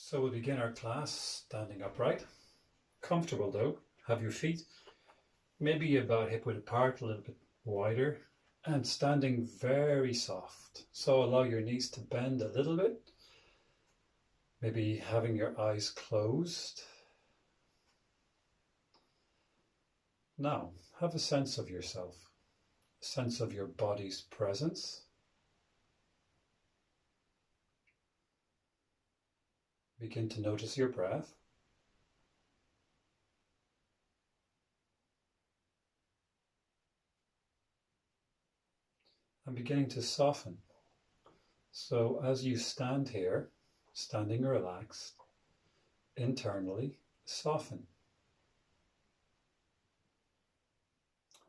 So we'll begin our class standing upright, comfortable though. Have your feet maybe about hip width apart, a little bit wider, and standing very soft. So allow your knees to bend a little bit, maybe having your eyes closed. Now, have a sense of yourself, a sense of your body's presence. Begin to notice your breath. And beginning to soften. So as you stand here, standing relaxed, internally, soften.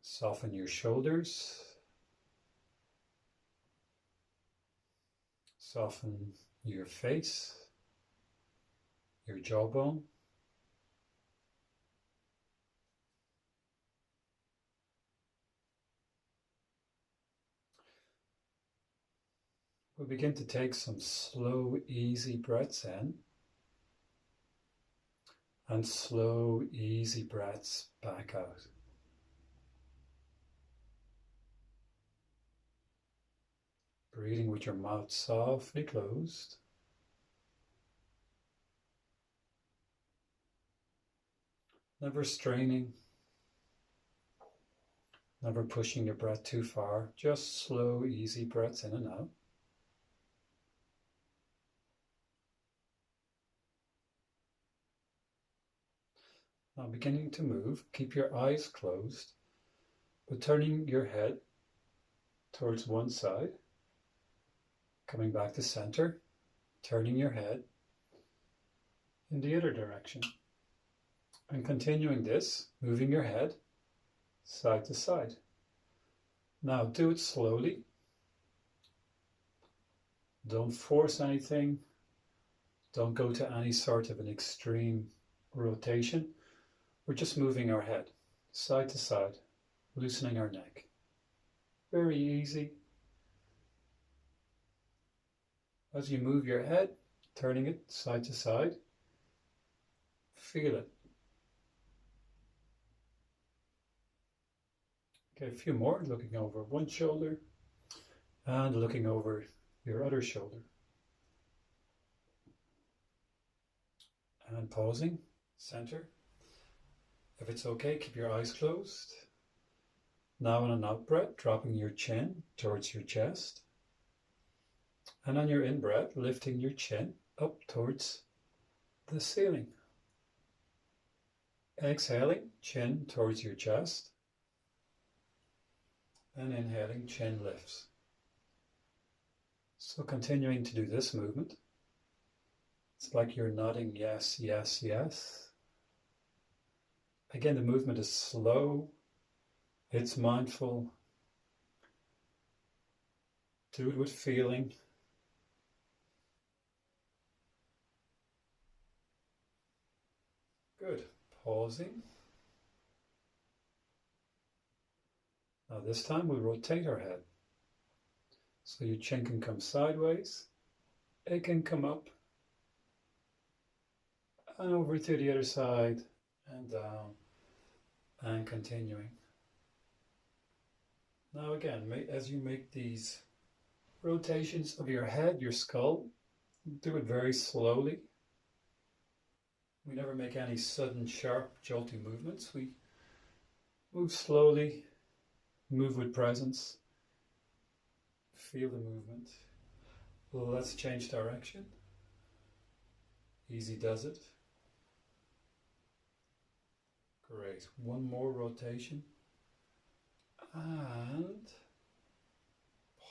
Soften your shoulders. Soften your face, your jawbone. We'll begin to take some slow, easy breaths in and slow, easy breaths back out. Breathing with your mouth softly closed. Never straining, never pushing your breath too far, just slow, easy breaths in and out. Now beginning to move, keep your eyes closed, but turning your head towards one side, coming back to center, turning your head in the other direction. And continuing this, moving your head side to side. Now do it slowly. Don't force anything. Don't go to any sort of an extreme rotation. We're just moving our head side to side, loosening our neck. Very easy. As you move your head, turning it side to side, feel it. Okay, a few more, looking over one shoulder and looking over your other shoulder. And pausing, center. If it's okay, keep your eyes closed. Now on an out breath, dropping your chin towards your chest. And on your in breath, lifting your chin up towards the ceiling. Exhaling, chin towards your chest. And inhaling, chin lifts. So continuing to do this movement. It's like you're nodding yes, yes, yes. Again, the movement is slow. It's mindful. Do it with feeling. Good. Pausing. Now this time we'll rotate our head. So your chin can come sideways, it can come up, and over to the other side, and down, and continuing. Now again, as you make these rotations of your head, your skull, do it very slowly. We never make any sudden, sharp, jolting movements. We move slowly. Move with presence. Feel the movement. Well, let's change direction. Easy does it. Great. One more rotation. And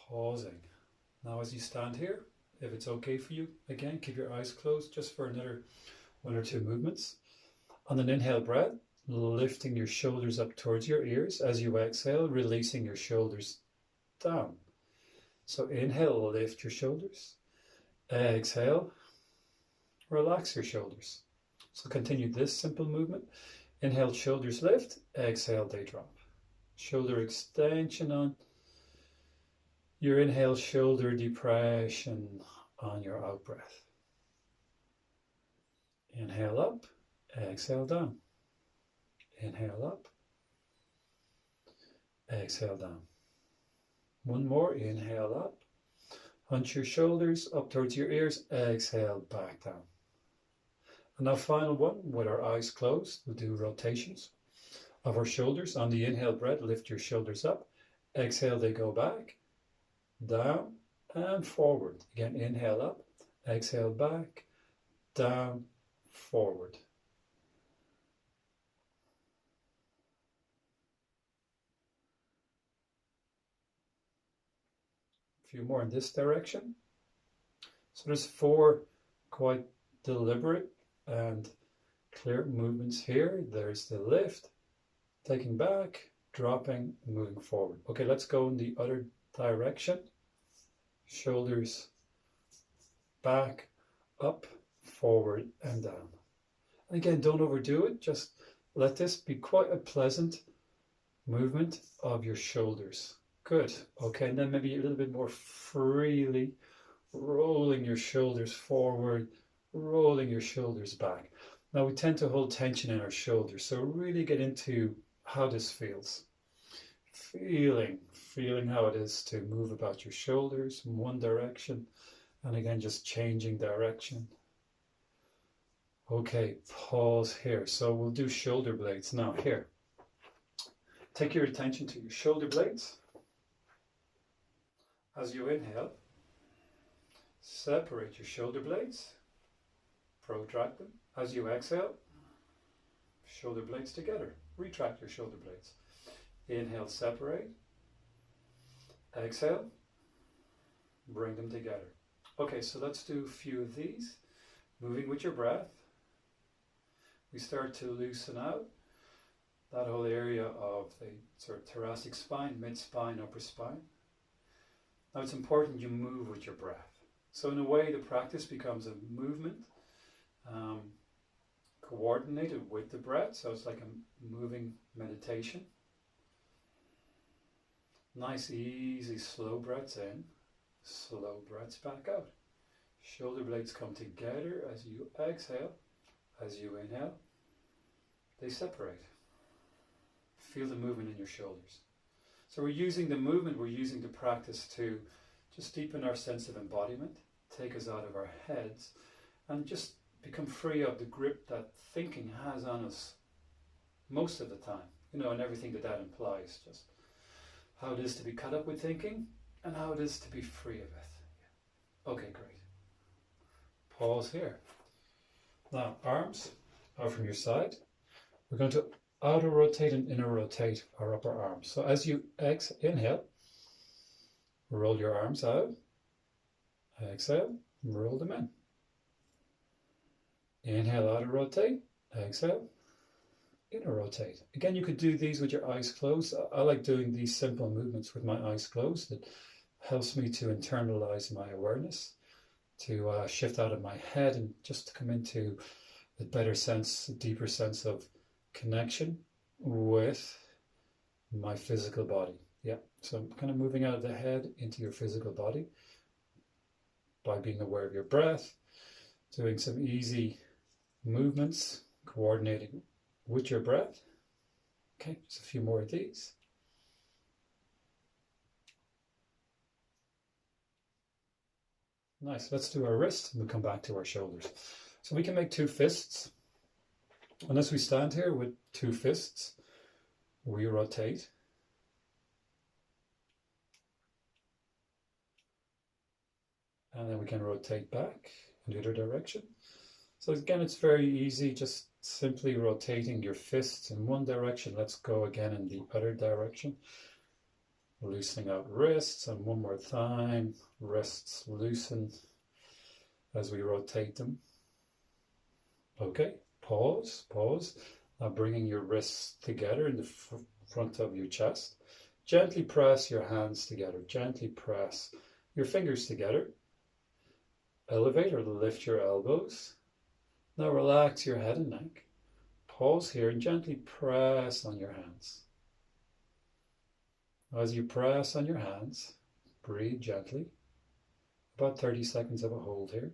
pausing. Now as you stand here, if it's okay for you, again, keep your eyes closed just for another one or two movements. On an inhale breath, lifting your shoulders up towards your ears. As you exhale, releasing your shoulders down. So inhale, lift your shoulders. Exhale, relax your shoulders. So continue this simple movement. Inhale, shoulders lift. Exhale, they drop. Shoulder extension on your inhale, shoulder depression on your out breath. Inhale up, exhale down. Inhale up, exhale down. One more, inhale up. Hunch your shoulders up towards your ears, exhale back down. And now final one, with our eyes closed, we'll do rotations of our shoulders. On the inhale breath, lift your shoulders up. Exhale, they go back, down, and forward. Again, inhale up, exhale back, down, forward. A few more in this direction. So there's 4 quite deliberate and clear movements here. There's the lift, taking back, dropping, moving forward. Okay, let's go in the other direction. Shoulders back, up, forward, and down. And again, don't overdo it. Just let this be quite a pleasant movement of your shoulders. Good. Okay, and then maybe a little bit more freely rolling your shoulders forward, rolling your shoulders back. Now we tend to hold tension in our shoulders, so really get into how this feels. Feeling how it is to move about your shoulders in one direction, and again just changing direction. Okay, pause here. So we'll do shoulder blades now. Here, take your attention to your shoulder blades. As you inhale, separate your shoulder blades, protract them. As you exhale, shoulder blades together, retract your shoulder blades. Inhale, separate. Exhale, bring them together. Okay, so let's do a few of these. Moving with your breath, we start to loosen out that whole area of the sort of thoracic spine, mid-spine, upper spine. Now it's important you move with your breath. So in a way, the practice becomes a movement coordinated with the breath. So it's like a moving meditation. Nice, easy, slow breaths in, slow breaths back out. Shoulder blades come together as you exhale. As you inhale, they separate. Feel the movement in your shoulders. So we're using the movement, we're using the practice to just deepen our sense of embodiment, take us out of our heads, and just become free of the grip that thinking has on us most of the time, you know, and everything that implies, just how it is to be caught up with thinking and how it is to be free of it. Okay, great. Pause here. Now, arms out from your side. We're going to outer rotate and inner rotate our upper arms. So as you inhale, roll your arms out. Exhale, roll them in. Inhale, outer rotate. Exhale, inner rotate. Again, you could do these with your eyes closed. I like doing these simple movements with my eyes closed. It helps me to internalize my awareness, to shift out of my head and just to come into a better sense, a deeper sense of connection with my physical body. Yeah, so I'm kind of moving out of the head into your physical body by being aware of your breath, doing some easy movements, coordinating with your breath. Okay, just a few more of these. Nice, let's do our wrists and we'll come back to our shoulders. So we can make 2 fists. And as we stand here with 2 fists, we rotate. And then we can rotate back in the other direction. So again, it's very easy, just simply rotating your fists in one direction. Let's go again in the other direction. Loosening out wrists, and one more time, wrists loosen as we rotate them. Okay, pause. Now bringing your wrists together in the front of your chest. Gently press your hands together, gently press your fingers together. Elevate or lift your elbows. Now relax your head and neck. Pause here and gently press on your hands. As you press on your hands, breathe gently. About 30 seconds of a hold here.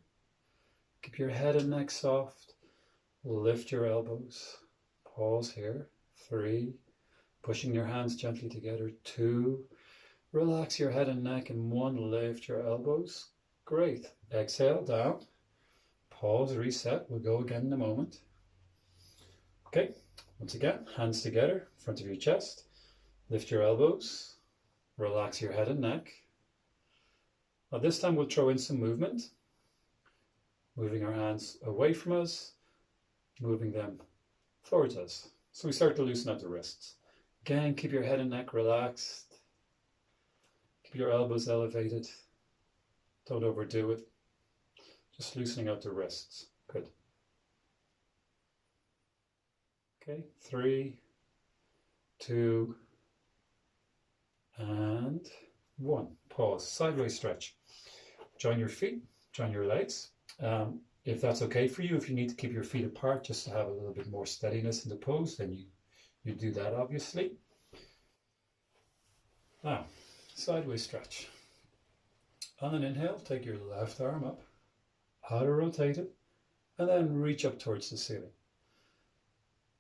Keep your head and neck soft. Lift your elbows. Pause here. 3. Pushing your hands gently together. 2. Relax your head and neck. And 1. Lift your elbows. Great. Exhale, down. Pause, reset. We'll go again in a moment. Okay, once again, hands together in front of your chest. Lift your elbows. Relax your head and neck. Now this time we'll throw in some movement. Moving our hands away from us, moving them towards us. So we start to loosen up the wrists. Again, keep your head and neck relaxed. Keep your elbows elevated. Don't overdo it. Just loosening out the wrists. Good. Okay, 3, 2, and 1. Pause. Sideways stretch. Join your feet, join your legs. If that's okay for you, if you need to keep your feet apart just to have a little bit more steadiness in the pose, then you do that, obviously. Now, sideways stretch. On an inhale, take your left arm up, outer rotate it, and then reach up towards the ceiling.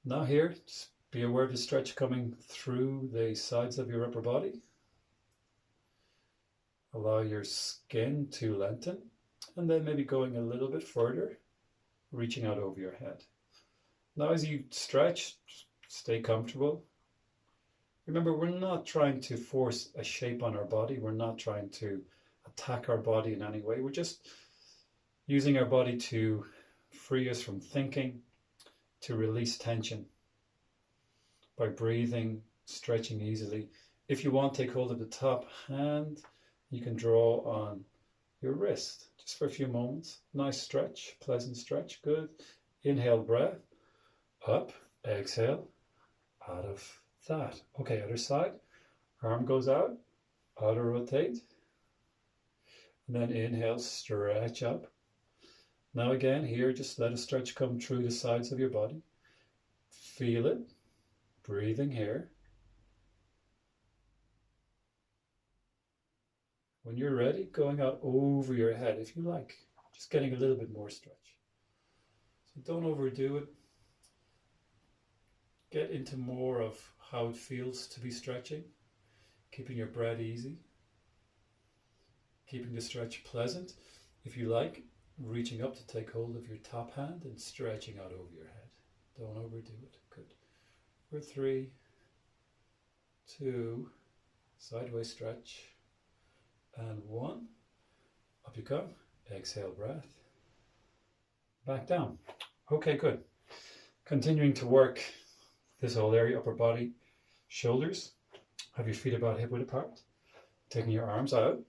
Now here, just be aware of the stretch coming through the sides of your upper body. Allow your skin to lengthen, and then maybe going a little bit further, reaching out over your head. Now as you stretch, stay comfortable. Remember, we're not trying to force a shape on our body. We're not trying to attack our body in any way. We're just using our body to free us from thinking, to release tension by breathing, stretching easily. If you want, take hold of the top hand. You can draw on your wrist just for a few moments. Nice stretch, pleasant stretch. Good. Inhale, breath. Up. Exhale. Out of that. Okay, other side. Arm goes out. Outer rotate. And then inhale, stretch up. Now again, here, just let a stretch come through the sides of your body. Feel it. Breathing here. When you're ready, going out over your head, if you like. Just getting a little bit more stretch. So don't overdo it. Get into more of how it feels to be stretching. Keeping your breath easy. Keeping the stretch pleasant. If you like, reaching up to take hold of your top hand and stretching out over your head. Don't overdo it. Good. For 3, 2, sideways stretch, and 1. Up you come. Exhale, breath. Back down. Okay, good. Continuing to work this whole area, upper body, shoulders. Have your feet about hip width apart. Taking your arms out.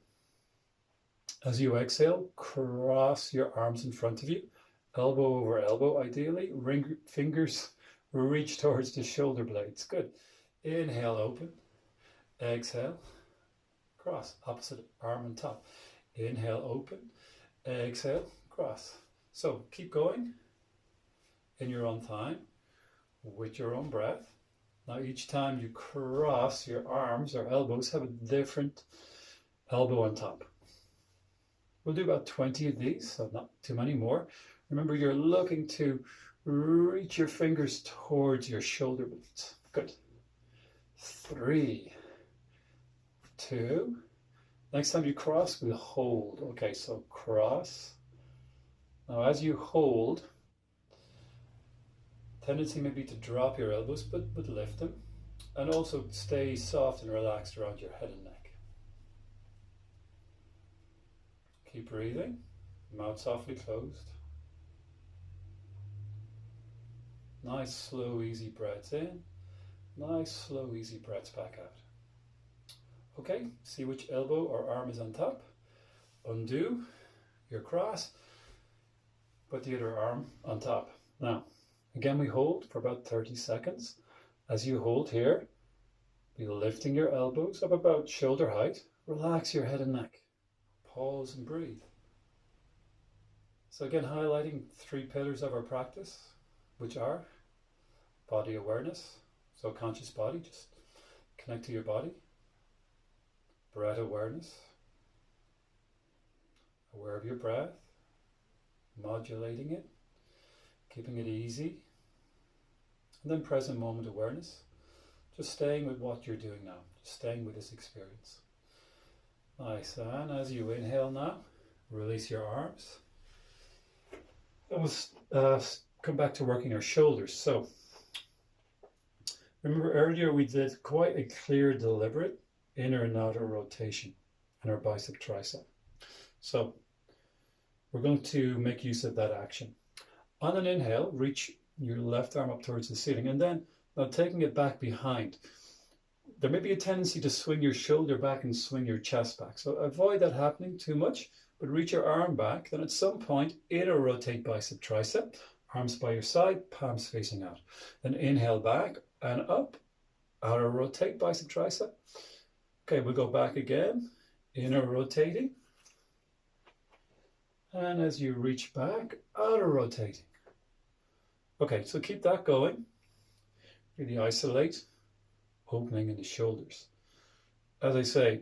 As you exhale, cross your arms in front of you, elbow over elbow ideally. Fingers reach towards the shoulder blades. Good. Inhale, open. Exhale, cross. Opposite arm on top. Inhale, open. Exhale, cross. So keep going in your own time with your own breath. Now each time you cross your arms or elbows, have a different elbow on top. We'll do about 20 of these, so not too many more. Remember, you're looking to reach your fingers towards your shoulder blades. Good. 3, 2. Next time you cross, we'll hold. Okay, so cross. Now as you hold, tendency may be to drop your elbows, but lift them. And also stay soft and relaxed around your head and neck. Keep breathing, mouth softly closed. Nice, slow, easy breaths in. Nice, slow, easy breaths back out. Okay, see which elbow or arm is on top. Undo your cross. Put the other arm on top. Now, again, we hold for about 30 seconds. As you hold here, be lifting your elbows up about shoulder height. Relax your head and neck. Pause and breathe. So again, highlighting 3 pillars of our practice, which are body awareness, so conscious body, just connect to your body. Breath awareness, aware of your breath, modulating it. keeping it easy. And then present moment awareness. Just staying with what you're doing now. Just staying with this experience. Nice. And as you inhale now, release your arms. And we'll come back to working our shoulders. So, remember earlier we did quite a clear, deliberate inner and outer rotation in our bicep tricep. So, we're going to make use of that action. On an inhale, reach your left arm up towards the ceiling, and then now taking it back behind. There may be a tendency to swing your shoulder back and swing your chest back. So avoid that happening too much, but reach your arm back. Then at some point, inner rotate bicep tricep, arms by your side, palms facing out. Then inhale back and up, outer rotate bicep tricep. Okay, we'll go back again, inner rotating. And as you reach back, outer rotating. Okay, so keep that going. Really isolate, opening in the shoulders. As I say,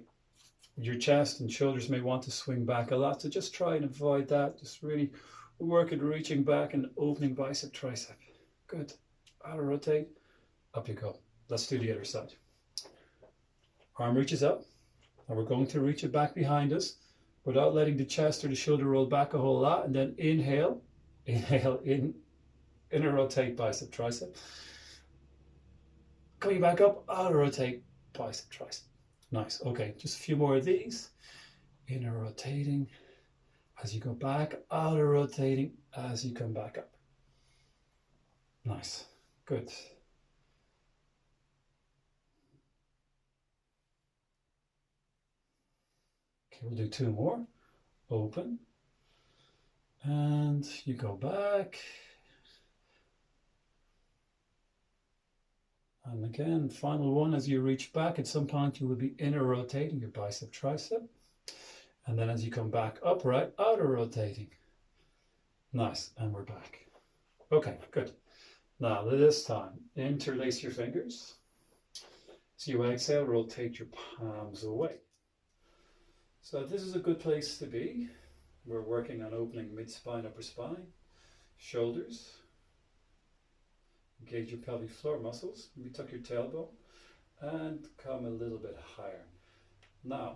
your chest and shoulders may want to swing back a lot, so just try and avoid that. Just really work at reaching back and opening bicep tricep. Good. Outer rotate, up you go. Let's do the other side. Arm reaches up, and we're going to reach it back behind us without letting the chest or the shoulder roll back a whole lot, and then inhale in, inner rotate bicep tricep. Coming back up, outer rotate bicep tricep. Nice. Okay, just a few more of these. Inner rotating as you go back, outer rotating as you come back up. Nice. Good. Okay, we'll do two more. Open. And you go back. And again, final one, as you reach back, at some point you will be inner rotating your bicep tricep. And then as you come back upright, outer rotating. Nice, and we're back. Okay, good. Now this time, interlace your fingers. So you exhale, rotate your palms away. So this is a good place to be. We're working on opening mid-spine, upper spine, shoulders. Engage your pelvic floor muscles. Maybe tuck your tailbone and come a little bit higher. Now,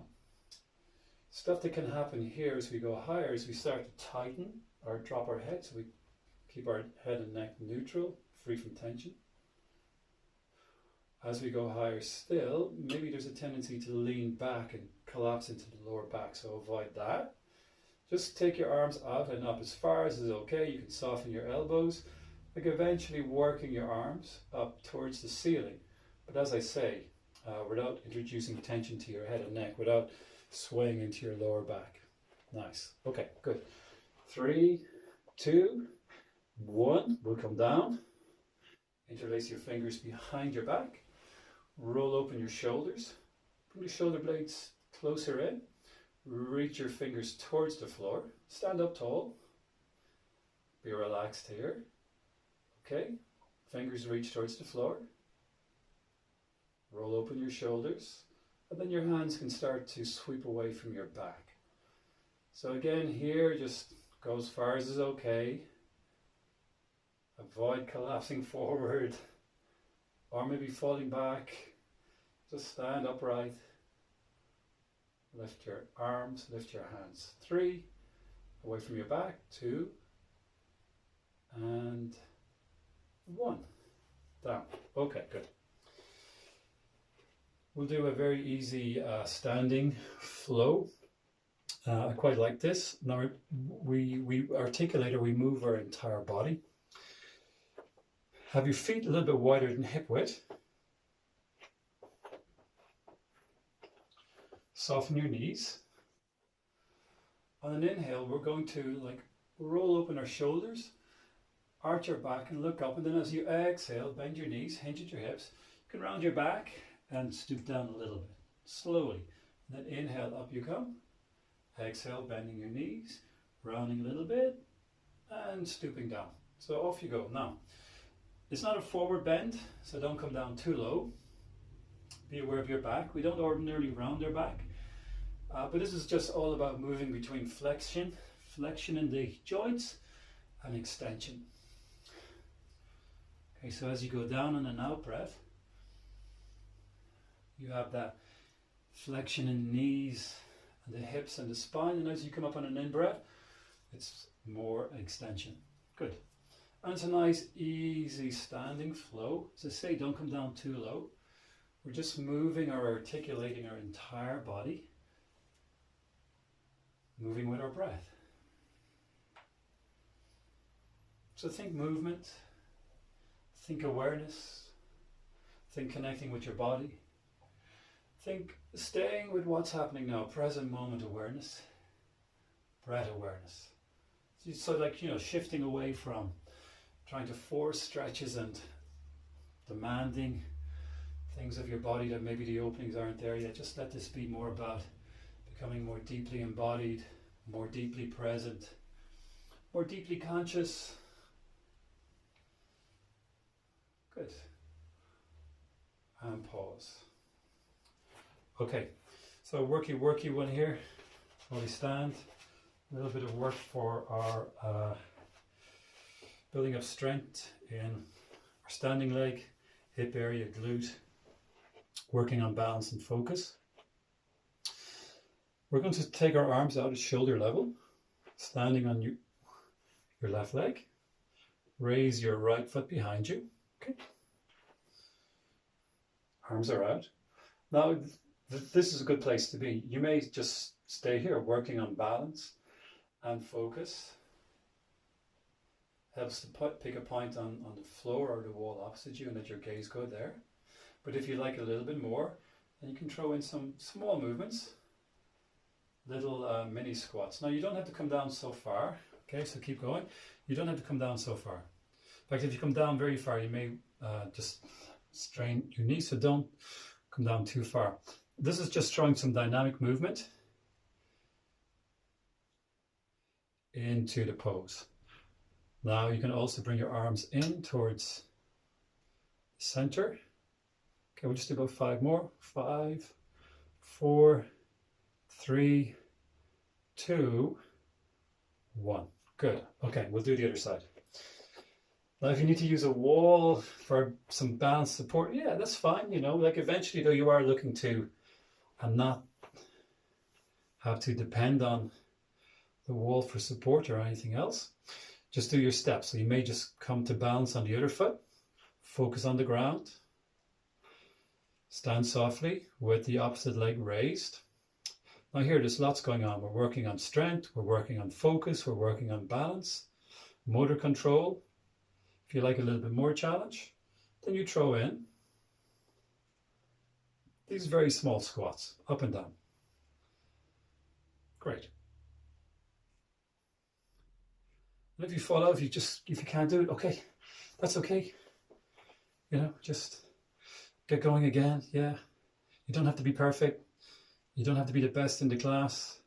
stuff that can happen here as we go higher is we start to tighten or drop our head, so we keep our head and neck neutral, free from tension. As we go higher still, maybe there's a tendency to lean back and collapse into the lower back, so avoid that. Just take your arms out and up as far as is okay. You can soften your elbows. Like eventually working your arms up towards the ceiling. But as I say, without introducing tension to your head and neck, without swaying into your lower back. Nice. Okay, good. 3, 2, 1. We'll come down. Interlace your fingers behind your back. Roll open your shoulders. Bring the shoulder blades closer in. Reach your fingers towards the floor. Stand up tall. Be relaxed here. Okay, fingers reach towards the floor. Roll open your shoulders, and then your hands can start to sweep away from your back. So again, here, just go as far as is okay. Avoid collapsing forward, or maybe falling back. Just stand upright. Lift your arms, lift your hands. 3, away from your back. 2, and 1, down. Okay, good. We'll do a very easy standing flow. I quite like this. Now we articulate, or we move our entire body. Have your feet a little bit wider than hip width. Soften your knees. On an inhale, we're going to roll open our shoulders, arch your back and look up, and then as you exhale, bend your knees, hinge at your hips. You can round your back and stoop down a little bit, slowly. And then inhale, up you come. Exhale, bending your knees, rounding a little bit, and stooping down. So off you go. Now, it's not a forward bend, so don't come down too low. Be aware of your back. We don't ordinarily round our back, but this is just all about moving between flexion in the joints, and extension. Okay, so as you go down on an out breath, you have that flexion in the knees and the hips and the spine, and as you come up on an in breath, it's more extension. Good. And it's a nice, easy standing flow. As I say, don't come down too low. We're just moving or articulating our entire body, moving with our breath. So think movement, think awareness, think connecting with your body, think staying with what's happening now, present moment awareness, breath awareness. So like, you know, shifting away from trying to force stretches and demanding things of your body that maybe the openings aren't there yet. Just let this be more about becoming more deeply embodied, more deeply present, more deeply conscious. Good. And pause. Okay, so worky one here while we stand. A little bit of work for our building up strength in our standing leg, hip area, glute, working on balance and focus. We're going to take our arms out at shoulder level, standing on your left leg. Raise your right foot behind you. Okay. Arms are out. Now, this is a good place to be. You may just stay here working on balance and focus. Helps to pick a point on the floor or the wall opposite you and let your gaze go there. But if you like a little bit more, then you can throw in some small movements, little mini squats. Now you don't have to come down so far, okay, so keep going. You don't have to come down so far. In fact, if you come down very far, you may just strain your knees, so don't come down too far. This is just showing some dynamic movement into the pose. Now you can also bring your arms in towards the center. Okay, we'll just do about 5 more. 5, 4, 3, 2, 1. Good. Okay, we'll do the other side. Now if you need to use a wall for some balance support, yeah, that's fine, you know, like eventually though you are looking to and not have to depend on the wall for support or anything else. Just do your steps. So you may just come to balance on the other foot, focus on the ground, stand softly with the opposite leg raised. Now here, there's lots going on. We're working on strength, we're working on focus, we're working on balance, motor control. If you like a little bit more challenge, then you throw in these very small squats, up and down. Great. And if you fall out, if you can't do it, okay, that's okay. You know, just get going again. Yeah, you don't have to be perfect. You don't have to be the best in the class.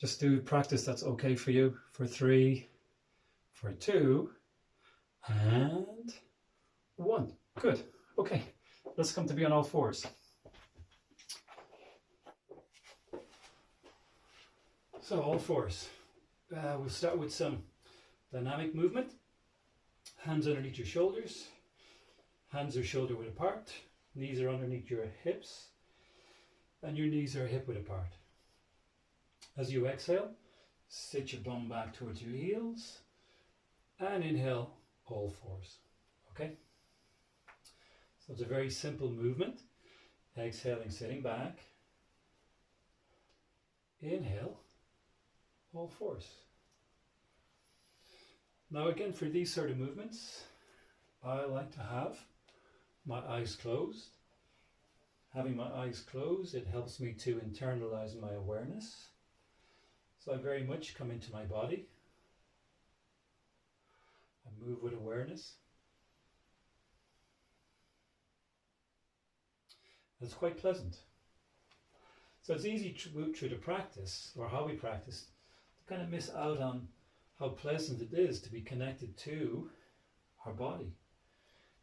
Just do practice that's okay for you. For 3, for 2, and 1. Good. Okay, let's come to be on all fours. So all fours. We'll start with some dynamic movement. Hands underneath your shoulders. Hands are shoulder width apart. Knees are underneath your hips. And your knees are hip width apart. As you exhale, sit your bum back towards your heels. And inhale, all fours. Okay? So it's a very simple movement. Exhaling, sitting back. Inhale, all fours. Now again, for these sort of movements, I like to have my eyes closed. Having my eyes closed, it helps me to internalize my awareness. So I very much come into my body. I move with awareness. It's quite pleasant. So it's easy through the practice, or how we practice, to kind of miss out on how pleasant it is to be connected to our body.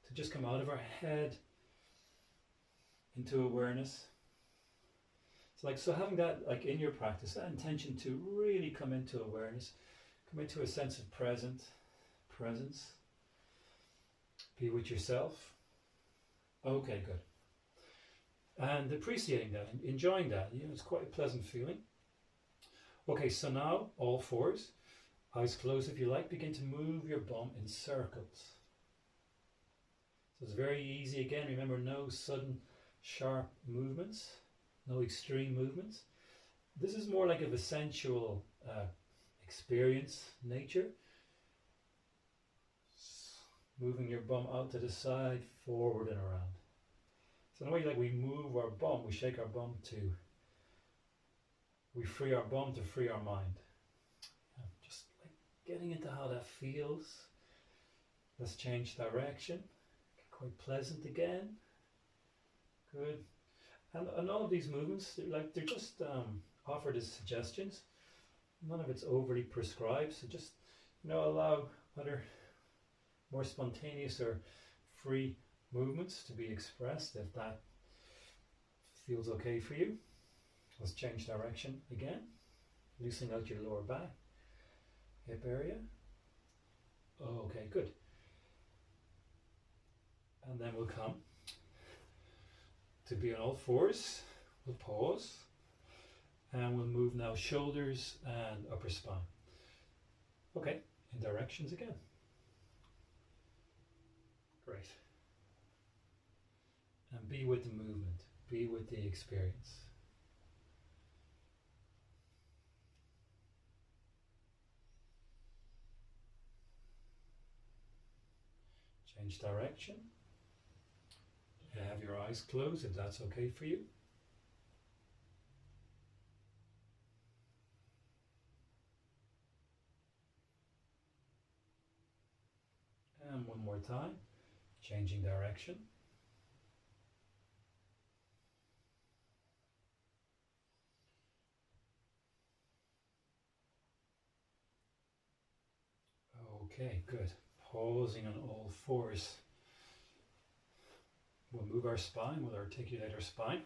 To just come out of our head into awareness. It's like, so having that like in your practice, that intention to really come into awareness, come into a sense of presence. Be with yourself. Okay, good. And appreciating that, enjoying that. You know, it's quite a pleasant feeling. Okay, so now all fours, eyes closed if you like, begin to move your bum in circles. So it's very easy. Again, remember, no sudden sharp movements, no extreme movements. This is more like of a sensual experience nature. Moving your bum out to the side, forward and around. So in a way, like we move our bum, we shake our bum we free our bum to free our mind. Just like getting into how that feels. Let's change direction. Get quite pleasant again. Good. And all of these movements, they're just offered as suggestions. None of it's overly prescribed. So just, you know, allow other more spontaneous or free movements to be expressed if that feels okay for you. Let's change direction again. Loosening out your lower back, hip area. Okay, good. And then we'll come to be on all fours. We'll pause. And we'll move now shoulders and upper spine. Okay, in directions again. Great. And be with the movement. Be with the experience. Change direction. Have your eyes closed if that's okay for you. And one more time, changing direction. Okay, good. Pausing on all fours. We'll move our spine, we'll articulate our spine.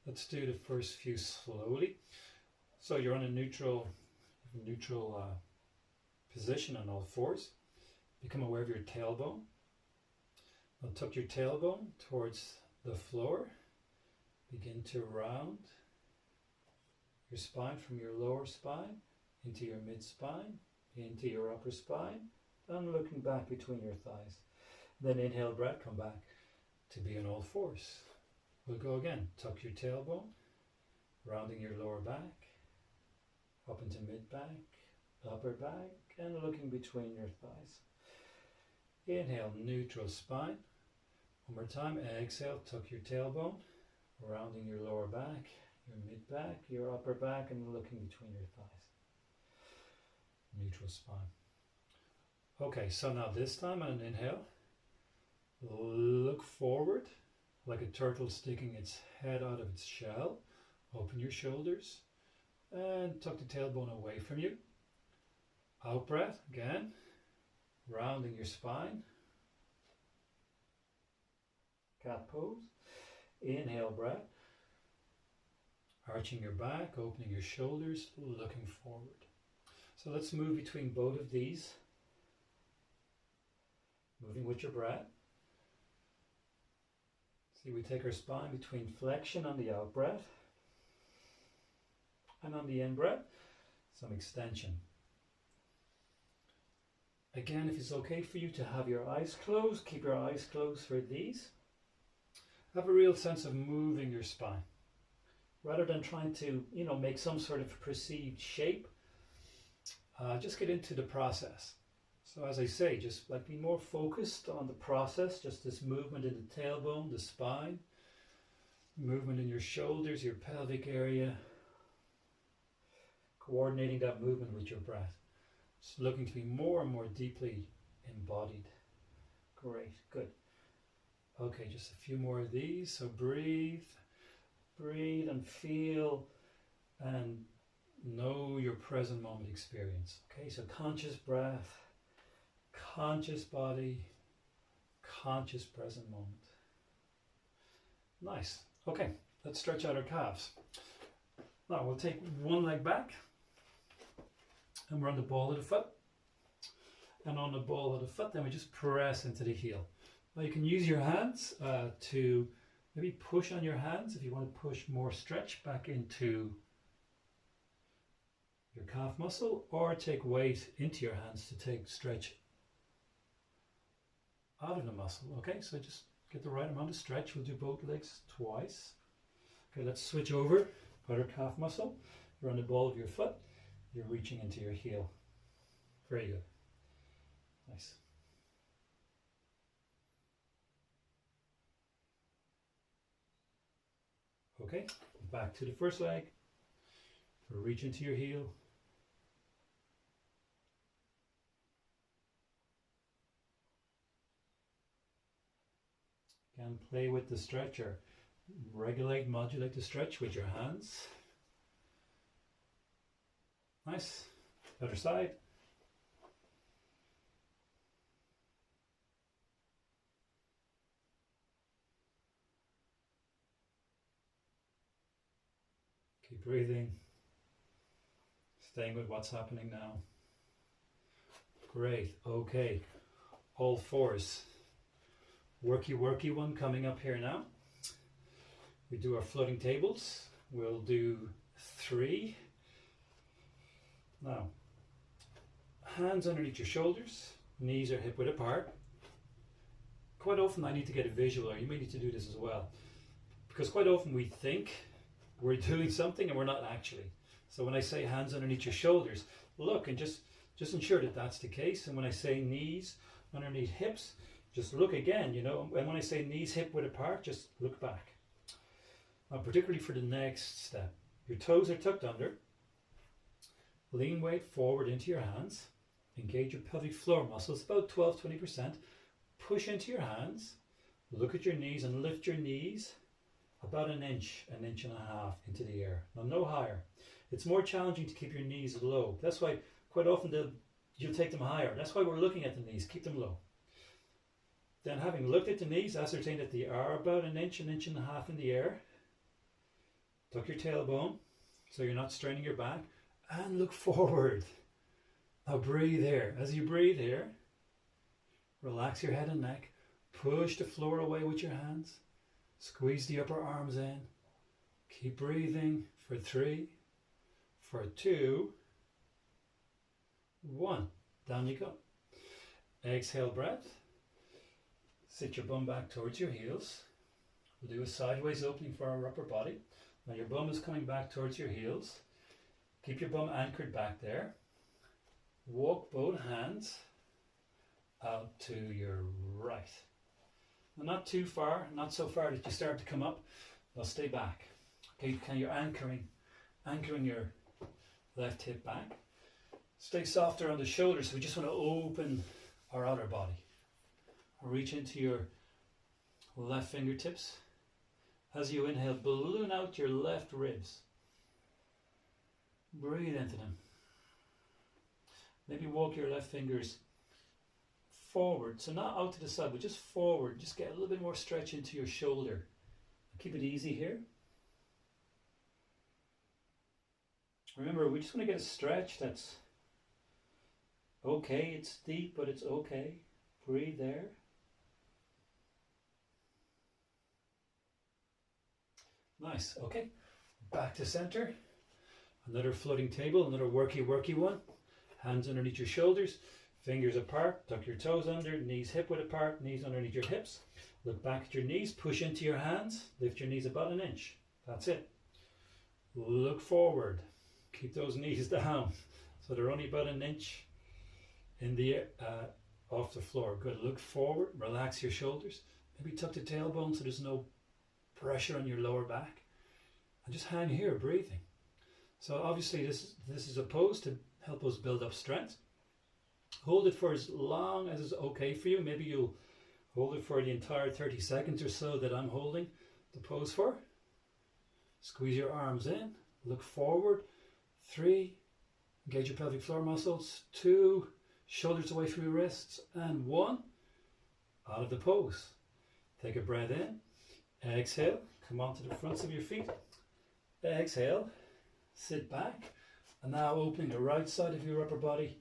Let's do the first few slowly. So you're on a neutral position on all fours. Become aware of your tailbone. Now tuck your tailbone towards the floor. Begin to round your spine from your lower spine into your mid spine, into your upper spine, and looking back between your thighs. Then inhale breath, come back to be on all fours. We'll go again. Tuck your tailbone, rounding your lower back, up into mid back, upper back, and looking between your thighs. Inhale, neutral spine. One more time. Exhale, tuck your tailbone, rounding your lower back, your mid back, your upper back, and looking between your thighs. Neutral spine. Okay, so now this time on an inhale, look forward like a turtle sticking its head out of its shell. Open your shoulders and tuck the tailbone away from you. Out breath again, rounding your spine. Cat pose. Inhale breath, arching your back, opening your shoulders, looking forward. So let's move between both of these, moving with your breath. See, we take our spine between flexion on the out breath and on the in breath, some extension. Again, if it's okay for you to have your eyes closed, keep your eyes closed for these. Have a real sense of moving your spine rather than trying to, make some sort of perceived shape. Just get into the process. So as I say, just like be more focused on the process, just this movement in the tailbone, the spine, movement in your shoulders, your pelvic area, coordinating that movement with your breath. Just looking to be more and more deeply embodied. Great, good. Okay, just a few more of these. So breathe and feel and know your present moment experience. Okay, so conscious breath, conscious body, conscious present moment. Nice. Okay, let's stretch out our calves. Now we'll take one leg back and we're on the ball of the foot. And on the ball of the foot, then we just press into the heel. Now you can use your hands to maybe push on your hands if you want to push more stretch back into your calf muscle, or take weight into your hands to take stretch out of the muscle. Okay, so just get the right amount of stretch. We'll do both legs twice. Okay, let's switch over. Other calf muscle. You're on the ball of your foot. You're reaching into your heel. Very good. Nice. Okay, back to the first leg. Reach into your heel. Again, play with the stretcher. Regulate, modulate the stretch with your hands. Nice. Other side. Keep breathing. Staying with what's happening now. Great. Okay. All fours. Worky, worky one coming up here now. We do our floating tables. We'll do 3. Now, hands underneath your shoulders, knees are hip width apart. Quite often I need to get a visual, or you may need to do this as well, because quite often we think we're doing something and we're not actually. So when I say hands underneath your shoulders, look and just ensure that that's the case. And when I say knees underneath hips, just look again, you know. And when I say knees hip width apart, just look back. Now, particularly for the next step, your toes are tucked under. Lean weight forward into your hands. Engage your pelvic floor muscles, about 12-20%. Push into your hands. Look at your knees and lift your knees about an inch and a half into the air. Now, no higher. It's more challenging to keep your knees low. That's why quite often you'll take them higher. That's why we're looking at the knees. Keep them low. Then, having looked at the knees, ascertain that they are about an inch and a half in the air. Tuck your tailbone so you're not straining your back, and look forward. Now breathe here. As you breathe here, relax your head and neck. Push the floor away with your hands. Squeeze the upper arms in. Keep breathing for 3, for 2, 1. Down you go. Exhale breath. Sit your bum back towards your heels. We'll do a sideways opening for our upper body. Now your bum is coming back towards your heels. Keep your bum anchored back there. Walk both hands out to your right. Now not too far, not so far that you start to come up. Now stay back. Okay, you're anchoring your left hip back. Stay softer on the shoulders. So we just want to open our outer body. Reach into your left fingertips. As you inhale, balloon out your left ribs. Breathe into them. Maybe walk your left fingers forward. So not out to the side, but just forward. Just get a little bit more stretch into your shoulder. Keep it easy here. Remember, we just want to get a stretch that's okay. It's deep, but it's okay. Breathe there. Nice. Okay. Back to center. Another floating table, another worky one. Hands underneath your shoulders, fingers apart, tuck your toes under, knees hip width apart, knees underneath your hips. Look back at your knees, push into your hands, lift your knees about an inch. That's it. Look forward. Keep those knees down so they're only about an inch in the off the floor. Good. Look forward, relax your shoulders. Maybe tuck the tailbone so there's no pressure on your lower back. And just hang here, breathing. So obviously this is a pose to help us build up strength. Hold it for as long as is okay for you. Maybe you'll hold it for the entire 30 seconds or so that I'm holding the pose for. Squeeze your arms in, look forward. 3, engage your pelvic floor muscles. 2, shoulders away from your wrists. And 1, out of the pose. Take a breath in, exhale, come onto the fronts of your feet. Exhale, sit back, and now opening the right side of your upper body,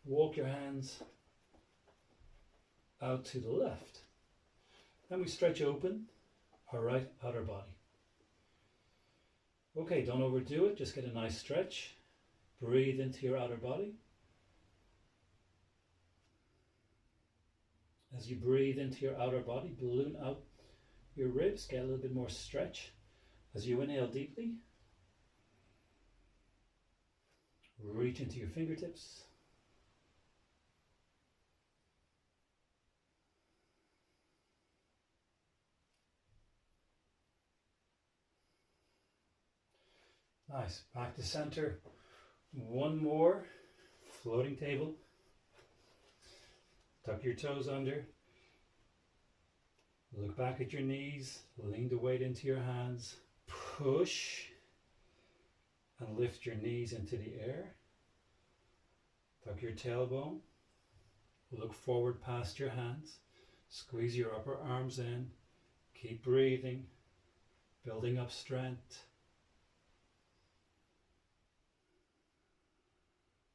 walk your hands out to the left. and we stretch open our right outer body. Okay, don't overdo it, just get a nice stretch. Breathe into your outer body. As you breathe into your outer body, balloon out your ribs, get a little bit more stretch. As you inhale deeply, reach into your fingertips. Nice, back to center. One more, floating table. Tuck your toes under. Look back at your knees, lean the weight into your hands. Push and lift your knees into the air. Tuck your tailbone. Look forward past your hands. Squeeze your upper arms in. Keep breathing, building up strength.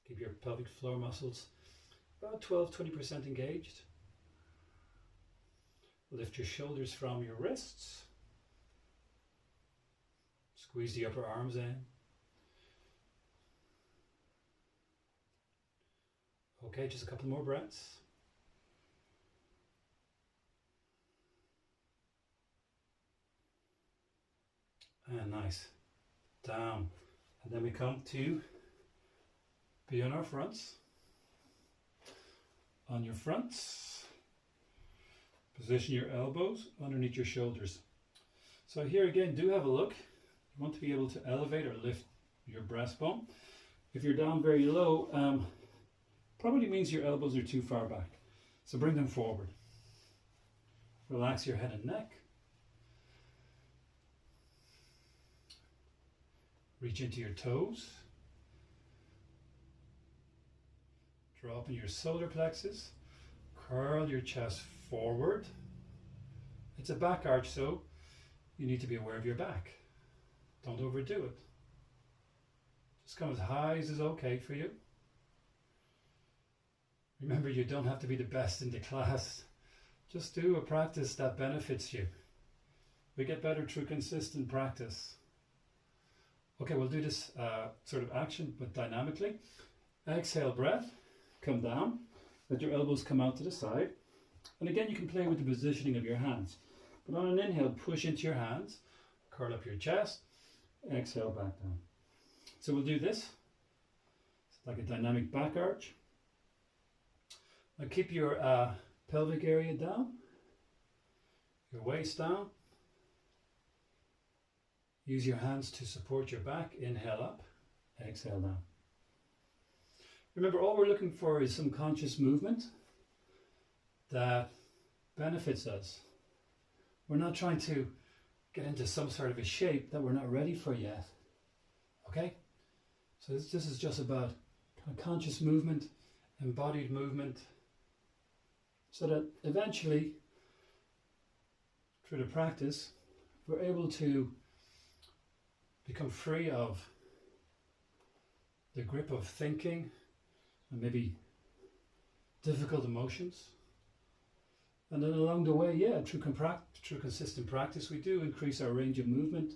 Keep your pelvic floor muscles about 12-20% engaged. Lift your shoulders from your wrists. Squeeze the upper arms in. Okay, just a couple more breaths. And nice. Down. And then we come to be on our fronts. On your fronts, position your elbows underneath your shoulders. So here again, do have a look. You want to be able to elevate or lift your breastbone. If you're down very low, probably means your elbows are too far back. So bring them forward. Relax your head and neck. Reach into your toes. Draw up in your solar plexus. Curl your chest forward. It's a back arch, so you need to be aware of your back. Don't overdo it. Just come as high as is okay for you. Remember, you don't have to be the best in the class. Just do a practice that benefits you. We get better through consistent practice. Okay, we'll do this sort of action, but dynamically. Exhale, breath. Come down. Let your elbows come out to the side. And again, you can play with the positioning of your hands. But on an inhale, push into your hands. Curl up your chest. Exhale, back down. So we'll do this. It's like a dynamic back arch. Now keep your pelvic area down. Your waist down. Use your hands to support your back. Inhale up. Exhale down. Remember, all we're looking for is some conscious movement that benefits us. We're not trying to get into some sort of a shape that we're not ready for yet. Okay? So this is just about kind of conscious movement, embodied movement, so that eventually, through the practice, we're able to become free of the grip of thinking and maybe difficult emotions. And then along the way, yeah, through consistent practice, we do increase our range of movement,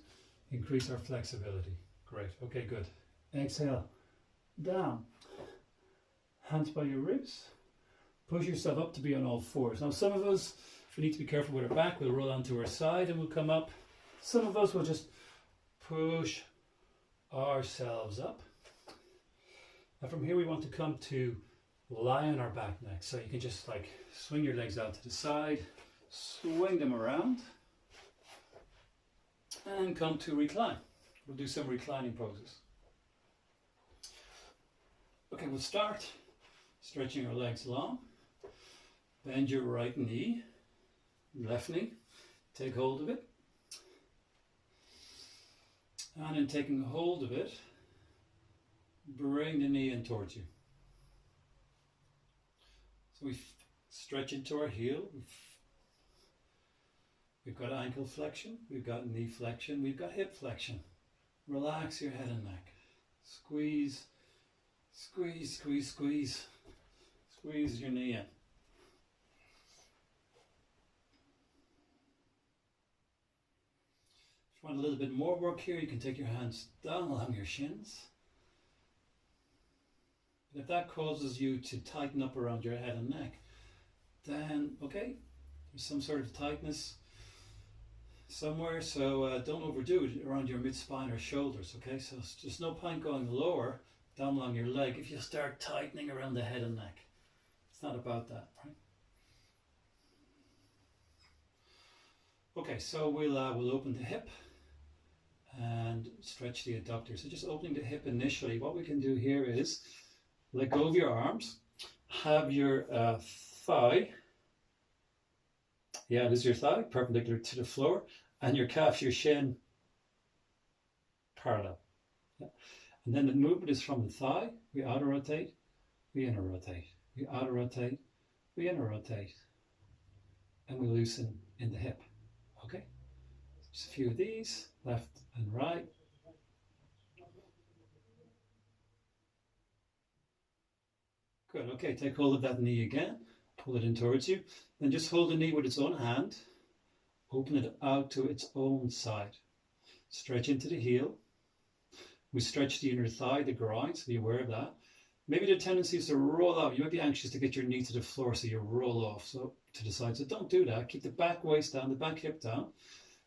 increase our flexibility. Great, okay, good. Exhale, down. Hands by your ribs. Push yourself up to be on all fours. Now some of us, if we need to be careful with our back, we'll roll onto our side and we'll come up. Some of us will just push ourselves up. And from here we want to come to lie on our back next. So you can just like swing your legs out to the side, swing them around, and come to recline. We'll do some reclining poses. Okay, we'll start stretching our legs long. Bend your right knee, left knee, take hold of it. And in taking hold of it, bring the knee in towards you. So we stretch into our heel. We've got ankle flexion, we've got knee flexion, we've got hip flexion. Relax your head and neck. Squeeze, squeeze, squeeze, squeeze. Squeeze your knee in. If you want a little bit more work here, you can take your hands down along your shins. But if that causes you to tighten up around your head and neck, then okay, there's some sort of tightness somewhere, so don't overdo it around your mid-spine or shoulders, okay? So it's just no point going lower down along your leg if you start tightening around the head and neck. It's not about that, right? Okay, so we'll open the hip and stretch the adductor. So just opening the hip initially, what we can do here is let go of your arms, have your thigh, yeah, this is your thigh, perpendicular to the floor, and your calf, your shin, parallel. Yeah. And then the movement is from the thigh, we outer rotate, we inner rotate, we outer rotate, we inner rotate, and we loosen in the hip. Okay? Just a few of these, left and right. Good, okay, take hold of that knee again, pull it in towards you, then just hold the knee with its own hand, open it out to its own side. Stretch into the heel. We stretch the inner thigh, the groin, so be aware of that. Maybe the tendency is to roll out. You might be anxious to get your knee to the floor, so you roll off so to the side. So don't do that. Keep the back waist down, the back hip down.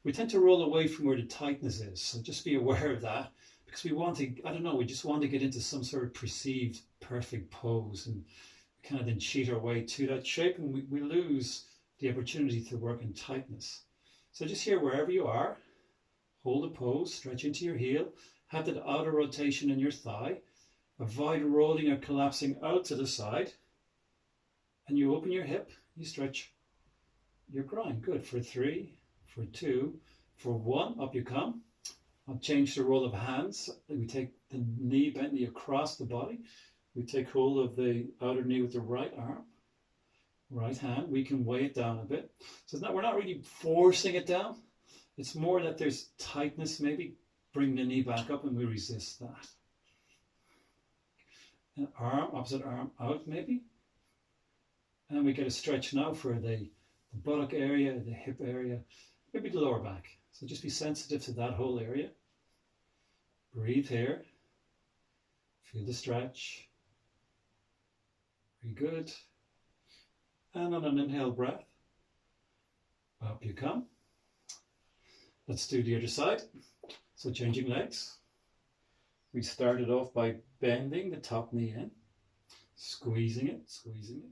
We tend to roll away from where the tightness is, so just be aware of that, because we want to, I don't know, we just want to get into some sort of perceived perfect pose, and we kind of then cheat our way to that shape, and we lose the opportunity to work in tightness. So just here, wherever you are, hold a pose, stretch into your heel, have that outer rotation in your thigh, avoid rolling or collapsing out to the side, and you open your hip, you stretch your groin. Good, for 3, for 2, for 1, up you come. I'll change the roll of hands. We take the knee, bent knee across the body. We take hold of the outer knee with the right arm, right hand. We can weigh it down a bit. So it's not, we're not really forcing it down. It's more that there's tightness, maybe. Bring the knee back up and we resist that. An arm, opposite arm out maybe. And we get a stretch now for the buttock area, the hip area, maybe the lower back. So just be sensitive to that whole area. Breathe here. Feel the stretch. Very good. And on an inhale breath, up you come. Let's do the other side. So changing legs. We started off by bending the top knee in, squeezing it, squeezing it.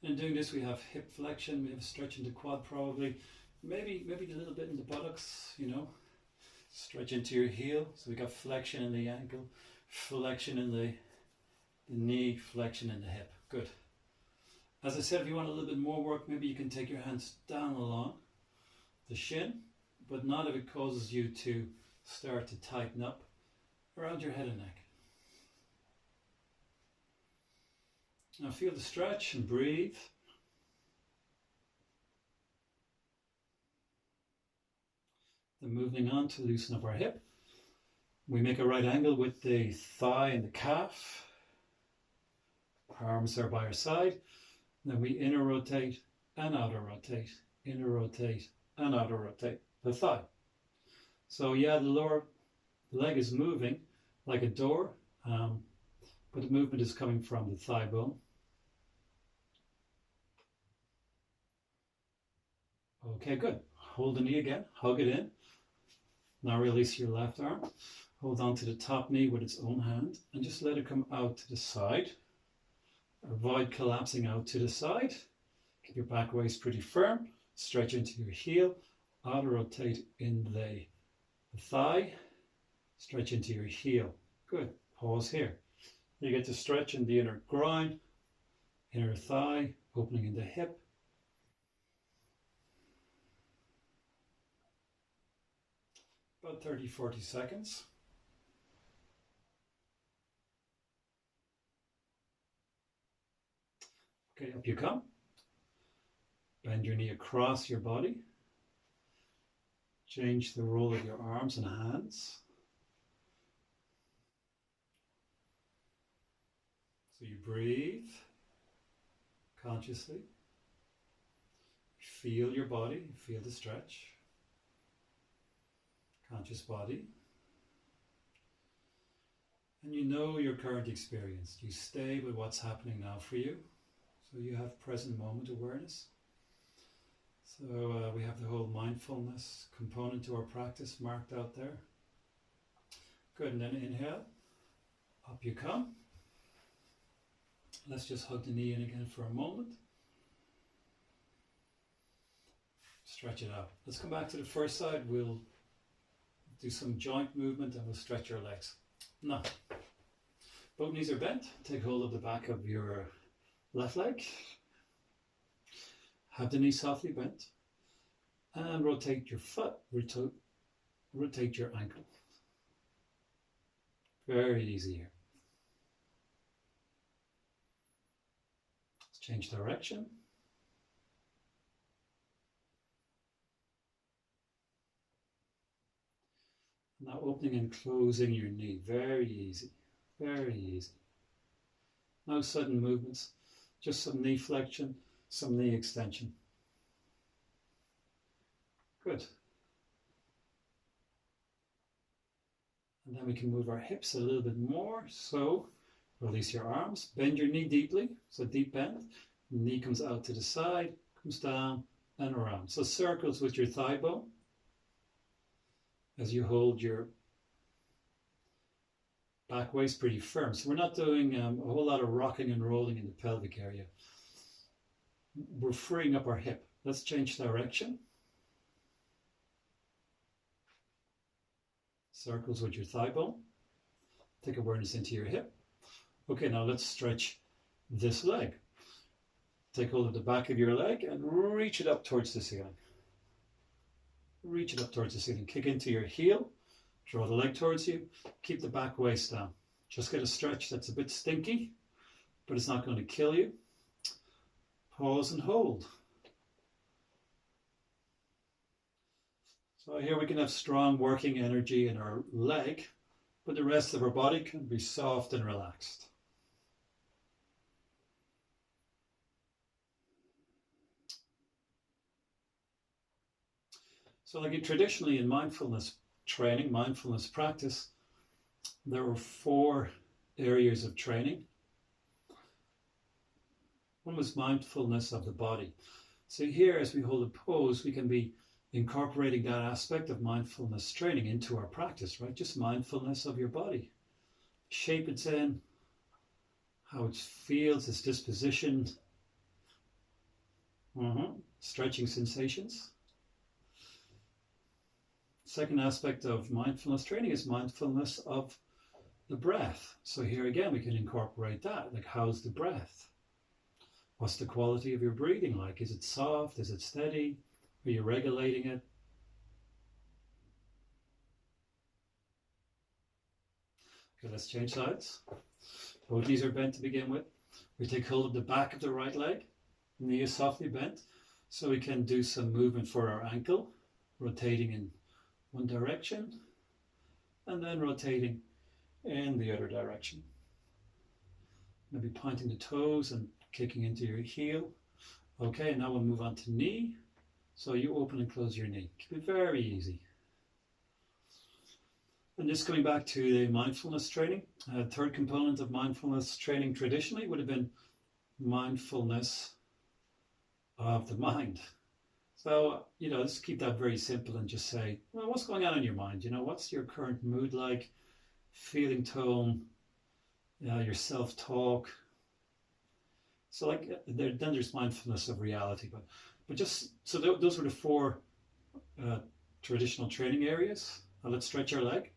And doing this, we have hip flexion, we have a stretch in the quad probably, maybe a little bit in the buttocks, you know. Stretch into your heel, so we got flexion in the ankle, flexion in the knee, flexion in the hip. Good. As I said, if you want a little bit more work, maybe you can take your hands down along the shin, but not if it causes you to start to tighten up around your head and neck. Now feel the stretch and breathe. Then moving on to loosen up our hip. We make a right angle with the thigh and the calf. Arms are by our side. Then we inner rotate and outer rotate. Inner rotate and outer rotate the thigh. So yeah, the lower leg is moving like a door, but the movement is coming from the thigh bone. Okay, good. Hold the knee again, hug it in. Now release your left arm. Hold on to the top knee with its own hand and just let it come out to the side. Avoid collapsing out to the side. Keep your back waist pretty firm. Stretch into your heel. Outer rotate in the thigh. Stretch into your heel. Good. Pause here. You get to stretch in the inner groin, inner thigh, opening in the hip. About 30-40 seconds. Okay, up you come. Bend your knee across your body. Change the roll of your arms and hands. So you breathe consciously. Feel your body, feel the stretch. conscious body. And you know your current experience. You stay with what's happening now for you. So you have present moment awareness. So we have the whole mindfulness component to our practice marked out there. Good, and then inhale. Up you come. Let's just hug the knee in again for a moment. Stretch it out. Let's come back to the first side. We'll do some joint movement and we'll stretch our legs. Now, both knees are bent. Take hold of the back of your left leg. Have the knee softly bent. And rotate your foot. Rotate your ankle. Very easy here. Let's change direction. Now opening and closing your knee. Very easy. Very easy. No sudden movements. Just some knee flexion, some knee extension. Good. And then we can move our hips a little bit more. So release your arms. Bend your knee deeply. So deep bend. Knee comes out to the side, comes down and around. So circles with your thigh bone as you hold your back waist pretty firm. So we're not doing a whole lot of rocking and rolling in the pelvic area. We're freeing up our hip. Let's change direction. Circles with your thigh bone. Take awareness into your hip. Okay, now let's stretch this leg. Take hold of the back of your leg and reach it up towards the ceiling. Reach it up towards the ceiling. Kick into your heel. Draw the leg towards you. Keep the back waist down. Just get a stretch that's a bit stinky, but it's not going to kill you. Pause and hold. So here we can have strong working energy in our leg, but the rest of our body can be soft and relaxed. So like traditionally in mindfulness training, mindfulness practice, there were 4 areas of training. One was mindfulness of the body. So here, as we hold a pose, we can be incorporating that aspect of mindfulness training into our practice, right? Just mindfulness of your body. Shape it's in, how it feels, its disposition, stretching sensations. Second aspect of mindfulness training is mindfulness of the breath. So here again, we can incorporate that. Like, how's the breath? What's the quality of your breathing like? Is it soft? Is it steady? Are you regulating it? Okay, let's change sides. Both knees are bent to begin with. We take hold of the back of the right leg. Knee is softly bent. So we can do some movement for our ankle, rotating in one direction and then rotating in the other direction. Maybe pointing the toes and kicking into your heel. Okay, now we'll move on to knee. So you open and close your knee. Keep it very easy. And just coming back to the mindfulness training, third component of mindfulness training traditionally would have been mindfulness of the mind. So, let's keep that very simple and just say, well, what's going on in your mind? What's your current mood like, feeling tone, your self-talk. So then there's mindfulness of reality. But just, so those were the 4 traditional training areas. Now let's stretch our leg.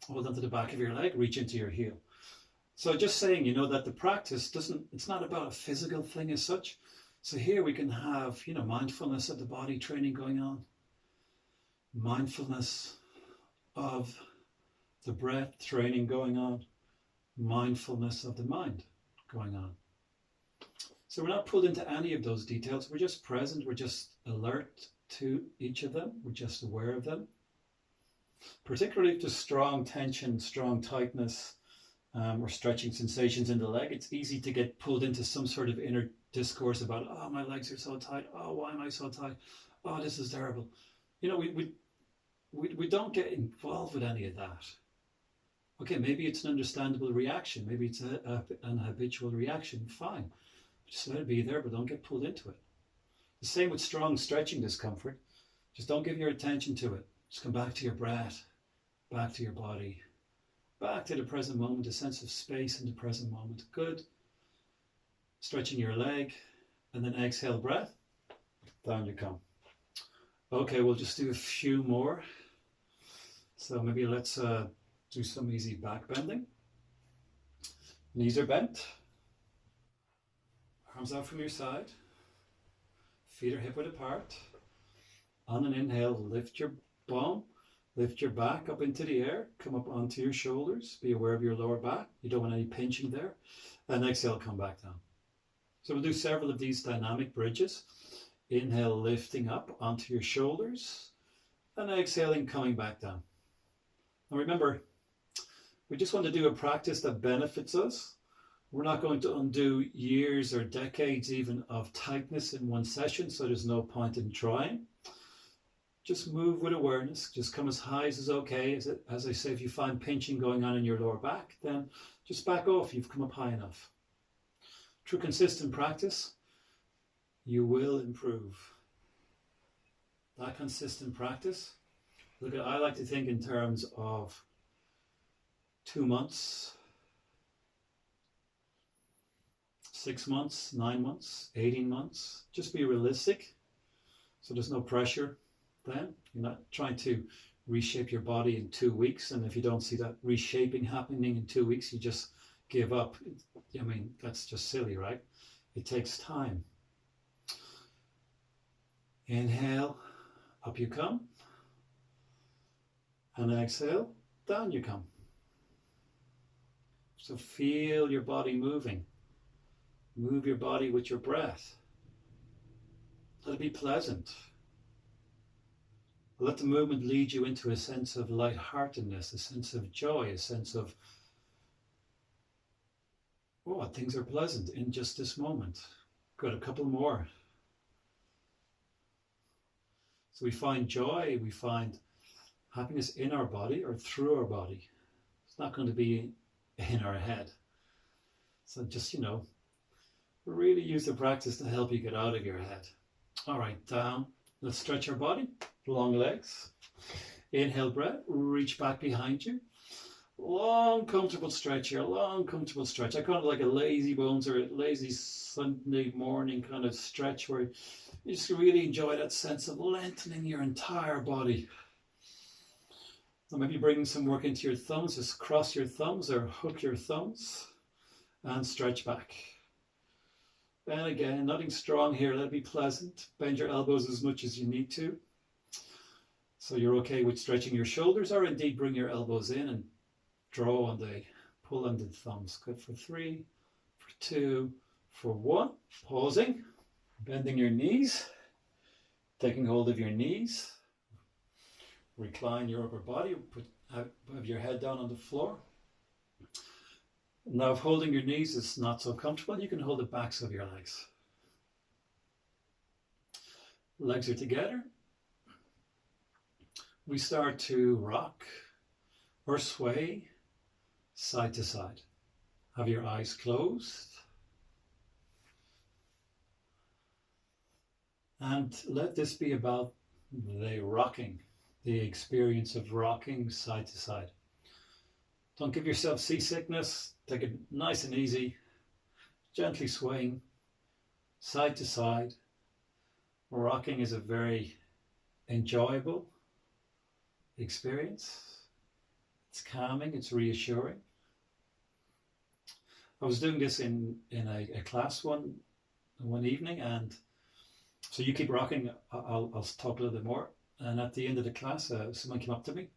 Hold onto the back of your leg, reach into your heel. So just saying, that the practice it's not about a physical thing as such. So here we can have, mindfulness of the body training going on, mindfulness of the breath training going on, mindfulness of the mind going on. So we're not pulled into any of those details. We're just present. We're just alert to each of them. We're just aware of them. Particularly if there's strong tension, strong tightness, or stretching sensations in the leg, it's easy to get pulled into some sort of inner discourse about, oh, my legs are so tight. Oh, why am I so tight? Oh, this is terrible. We we don't get involved with any of that. Okay, maybe it's an understandable reaction. Maybe it's an habitual reaction. Fine. Just let it be there, but don't get pulled into it. The same with strong stretching discomfort. Just don't give your attention to it. Just come back to your breath, back to your body, back to the present moment, a sense of space in the present moment. Good. Stretching your leg, and then exhale breath. Down you come. Okay, we'll just do a few more. So maybe let's do some easy back bending. Knees are bent. Arms out from your side. Feet are hip width apart. On an inhale, lift your bum, lift your back up into the air, come up onto your shoulders. Be aware of your lower back. You don't want any pinching there. And exhale, come back down. So we'll do several of these dynamic bridges. Inhale, lifting up onto your shoulders, and exhaling, coming back down. Now remember, we just want to do a practice that benefits us. We're not going to undo years or decades even of tightness in one session, so there's no point in trying. Just move with awareness. Just come as high as is okay. As I say, if you find pinching going on in your lower back, then just back off. You've come up high enough. Through consistent practice, you will improve. That consistent practice, I like to think in terms of 2 months, 6 months, 9 months, 18 months. Just be realistic. So there's no pressure then. You're not trying to reshape your body in 2 weeks. And if you don't see that reshaping happening in 2 weeks, you just give up. I mean, that's just silly, right? It takes time. Inhale, up you come. And exhale, down you come. So feel your body moving. Move your body with your breath. Let it be pleasant. Let the movement lead you into a sense of lightheartedness, a sense of joy, a sense of, oh, things are pleasant in just this moment. Good, a couple more. So we find joy, we find happiness in our body or through our body. It's not going to be in our head. So just, really use the practice to help you get out of your head. All right, down. Let's stretch our body. Long legs. Inhale breath. Reach back behind you. Long, comfortable stretch here. Long, comfortable stretch. I call it like a lazy bones or a lazy Sunday morning kind of stretch where you just really enjoy that sense of lengthening your entire body. So maybe bringing some work into your thumbs. Just cross your thumbs or hook your thumbs and stretch back. And again, nothing strong here. Let it be pleasant. Bend your elbows as much as you need to. So you're okay with stretching your shoulders, or indeed bring your elbows in and draw on pull on the thumbs. Good for 3, for 2, for 1. Pausing, bending your knees, taking hold of your knees. Recline your upper body. Have your head down on the floor. Now, if holding your knees is not so comfortable, you can hold the backs of your legs. Legs are together. We start to rock or sway side to side. Have your eyes closed. And let this be about the rocking, the experience of rocking side to side. Don't give yourself seasickness. Take it nice and easy, gently swaying side to side. Rocking is a very enjoyable experience. It's calming, it's reassuring. I was doing this in a class one evening, and so you keep rocking, I'll talk a little bit more. And at the end of the class, someone came up to me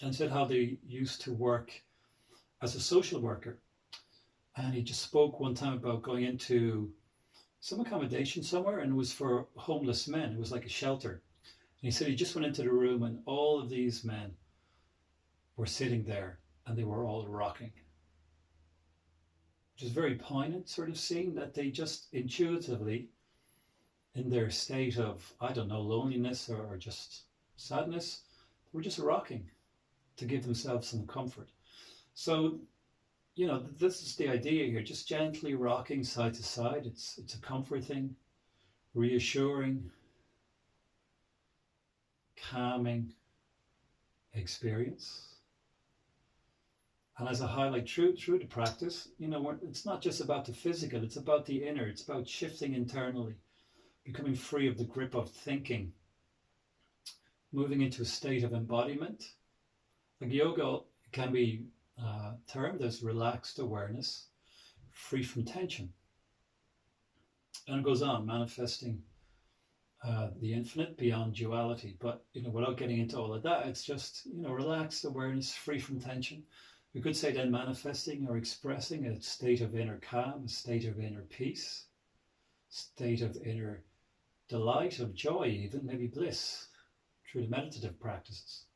and said how they used to work as a social worker. And he just spoke one time about going into some accommodation somewhere, and it was for homeless men. It was like a shelter. And he said he just went into the room and all of these men were sitting there and they were all rocking. Which is very poignant, sort of seeing that they just intuitively, in their state of, I don't know, loneliness or just sadness, We're just rocking to give themselves some comfort. So, you know, this is the idea here, just gently rocking side to side. It's a comforting, reassuring, calming experience. And as I highlight through the practice, you know, it's not just about the physical, it's about the inner, it's about shifting internally, becoming free of the grip of thinking, moving into a state of embodiment. Like yoga can be termed as relaxed awareness, free from tension. And it goes on, manifesting the infinite beyond duality. But, you know, without getting into all of that, it's just, you know, relaxed awareness, free from tension. We could say then manifesting or expressing a state of inner calm, a state of inner peace, state of inner delight, of joy, even maybe bliss, through the meditative practices.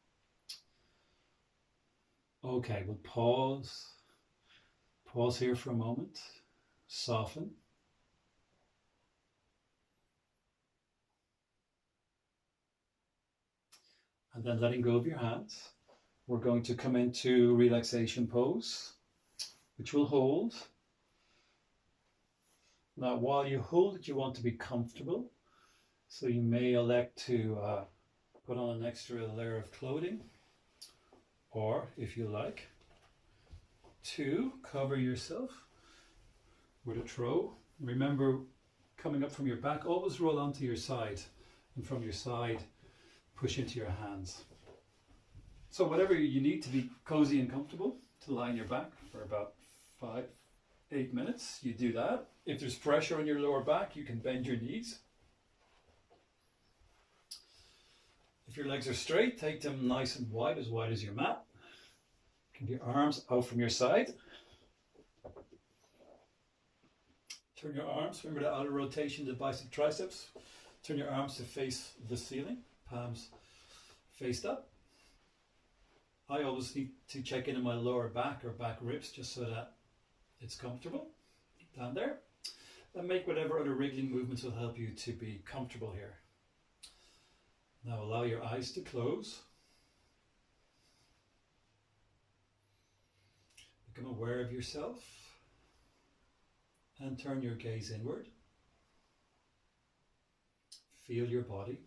Okay, we'll pause here for a moment, soften. And then letting go of your hands. We're going to come into relaxation pose, which we'll hold. Now, while you hold it, you want to be comfortable. So you may elect to put on an extra layer of clothing, or if you like, to cover yourself with a throw. Remember, coming up from your back, always roll onto your side, and from your side, push into your hands. So whatever you need to be cozy and comfortable, to lie on your back for about 5-8 minutes, you do that. If there's pressure on your lower back, you can bend your knees. If your legs are straight, take them nice and wide as your mat. Keep your arms out from your side. Turn your arms, remember the outer rotation, the bicep triceps. Turn your arms to face the ceiling, palms faced up. I always need to check in on my lower back or back ribs just so that it's comfortable down there. And make whatever other wriggling movements will help you to be comfortable here. Now allow your eyes to close. Become aware of yourself and turn your gaze inward. Feel your body.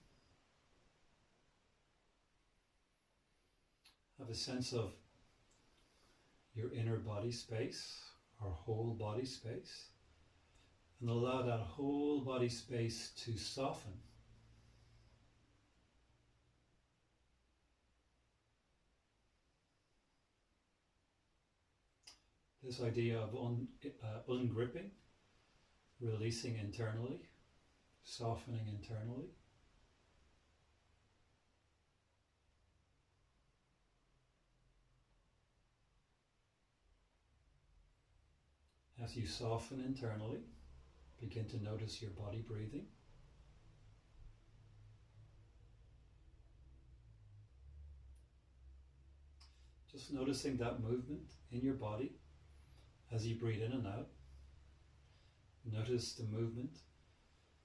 Have a sense of your inner body space or whole body space, and allow that whole body space to soften. This idea of ungripping, releasing internally, softening internally. As you soften internally, begin to notice your body breathing. Just noticing that movement in your body as you breathe in and out. Notice the movement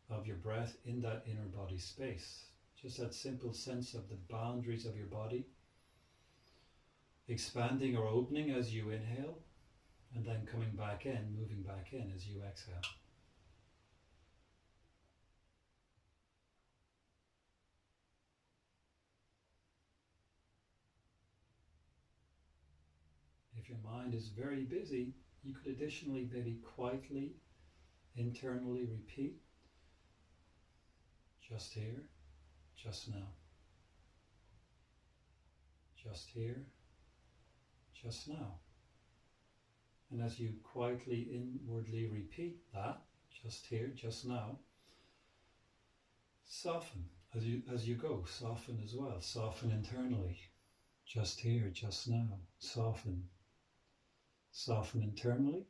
of your breath in that inner body space. Just that simple sense of the boundaries of your body expanding or opening as you inhale, and then coming back in, moving back in as you exhale. If your mind is very busy, you could additionally maybe quietly, internally repeat, just here, just now. Just here, just now. And as you quietly, inwardly repeat that, just here, just now, soften as you go, soften as well, soften internally. Just here, just now, soften. Soften internally.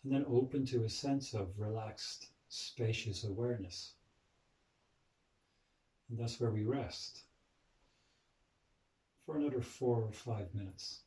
And then open to a sense of relaxed, spacious awareness. And that's where we rest for another 4 or 5 minutes.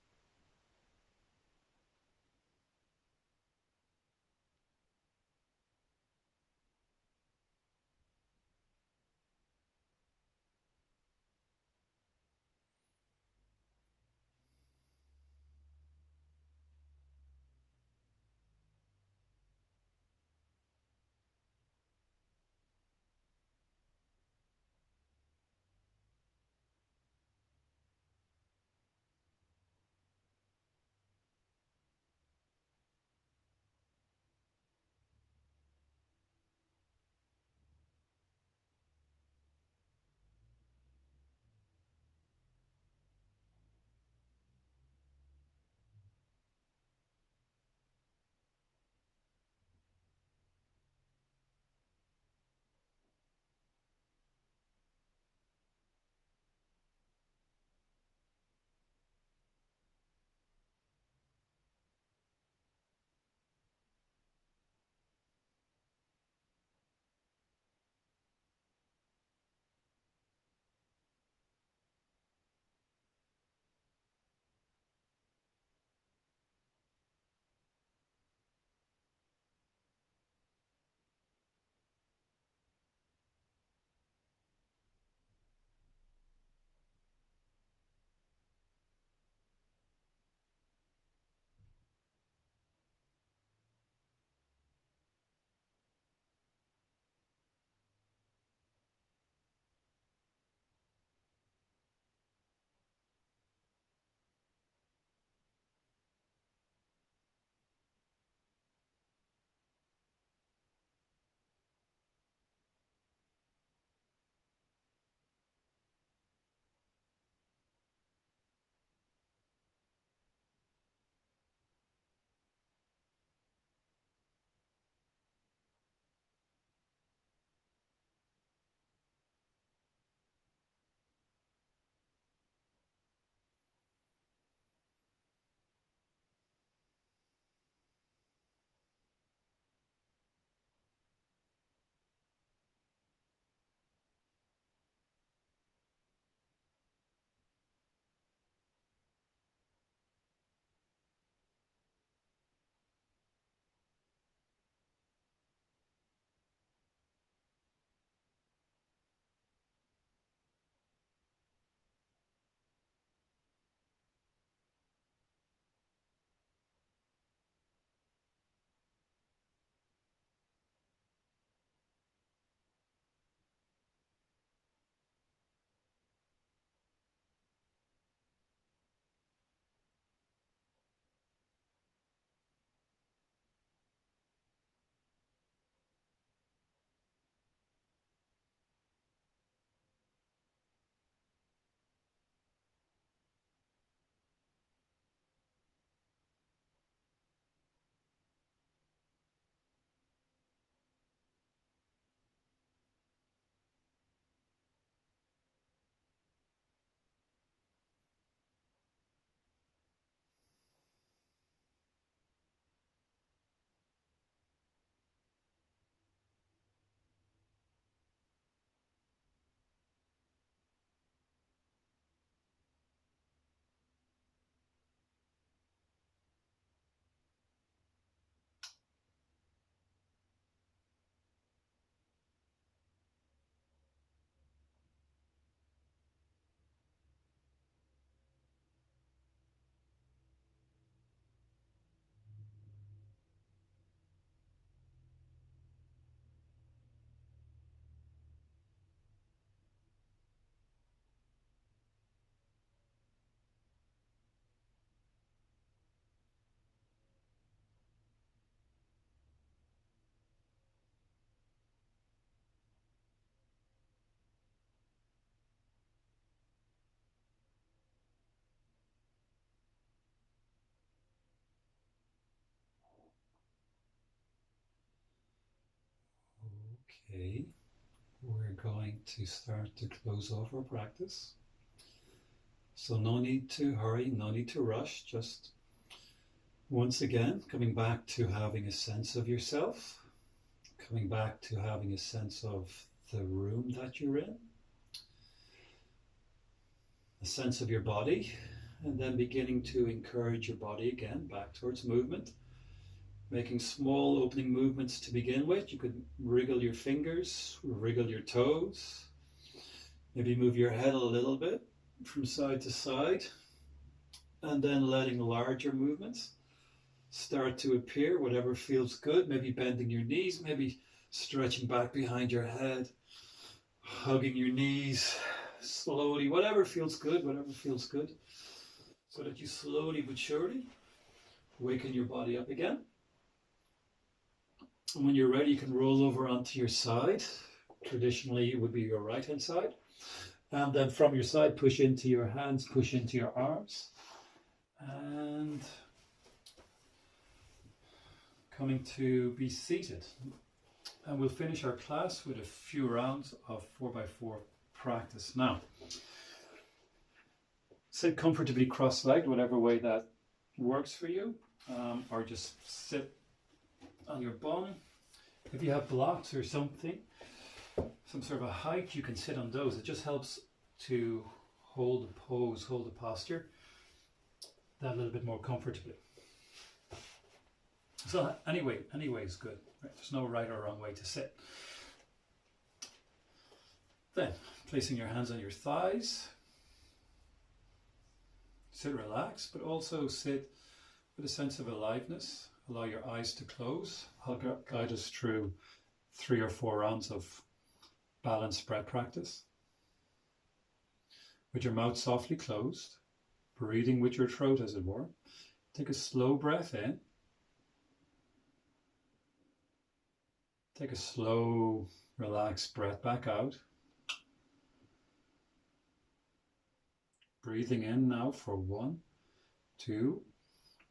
Okay, we're going to start to close off our practice. So no need to hurry, no need to rush, just once again coming back to having a sense of yourself, coming back to having a sense of the room that you're in, a sense of your body, and then beginning to encourage your body again back towards movement. Making small opening movements to begin with. You could wriggle your fingers, wriggle your toes, maybe move your head a little bit from side to side, and then letting larger movements start to appear, whatever feels good. Maybe bending your knees, maybe stretching back behind your head, hugging your knees slowly, whatever feels good, so that you slowly but surely waken your body up again. And when you're ready, you can roll over onto your side. Traditionally, it would be your right-hand side. And then from your side, push into your hands, push into your arms. And coming to be seated. And we'll finish our class with a few rounds of 4x4 practice. Now, sit comfortably cross-legged, whatever way that works for you, or just sit on your bum. If you have blocks or something, some sort of a height, you can sit on those. It just helps to hold the pose, hold the posture that little bit more comfortably. So anyway is good. Right? There's no right or wrong way to sit. Then placing your hands on your thighs. Sit relaxed, but also sit with a sense of aliveness. Allow your eyes to close. I'll guide us through 3 or 4 rounds of balanced breath practice. With your mouth softly closed, breathing with your throat as it were. Take a slow breath in. Take a slow, relaxed breath back out. Breathing in now for 1, 2,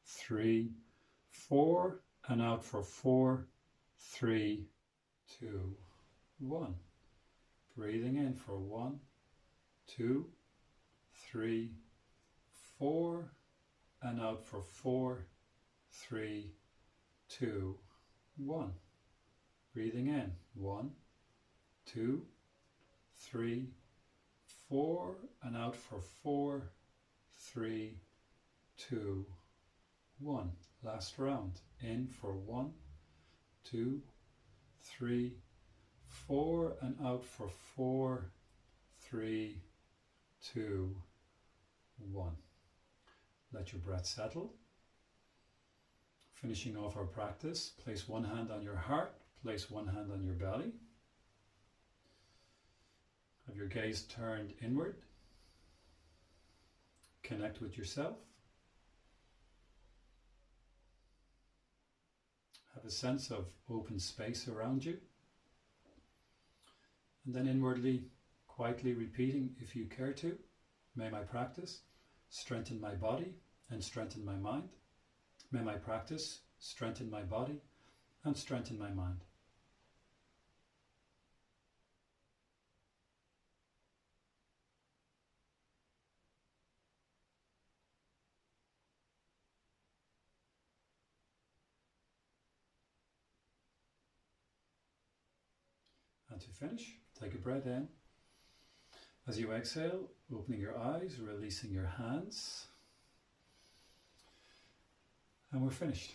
3, 4, and out for 4, 3, 2, 1. Breathing in for 1, 2, 3, 4, and out for 4, 3, 2, 1. Breathing in 1, 2, 3, 4, and out for 4, 3, 2, 1. Last round. In for 1, 2, 3, 4, and out for 4, 3, 2, 1. Let your breath settle. Finishing off our practice, place one hand on your heart, place one hand on your belly. Have your gaze turned inward. Connect with yourself. Have a sense of open space around you. And then inwardly, quietly repeating, if you care to, may my practice strengthen my body and strengthen my mind. May my practice strengthen my body and strengthen my mind. And to finish, take a breath in. As you exhale, opening your eyes, releasing your hands. And we're finished.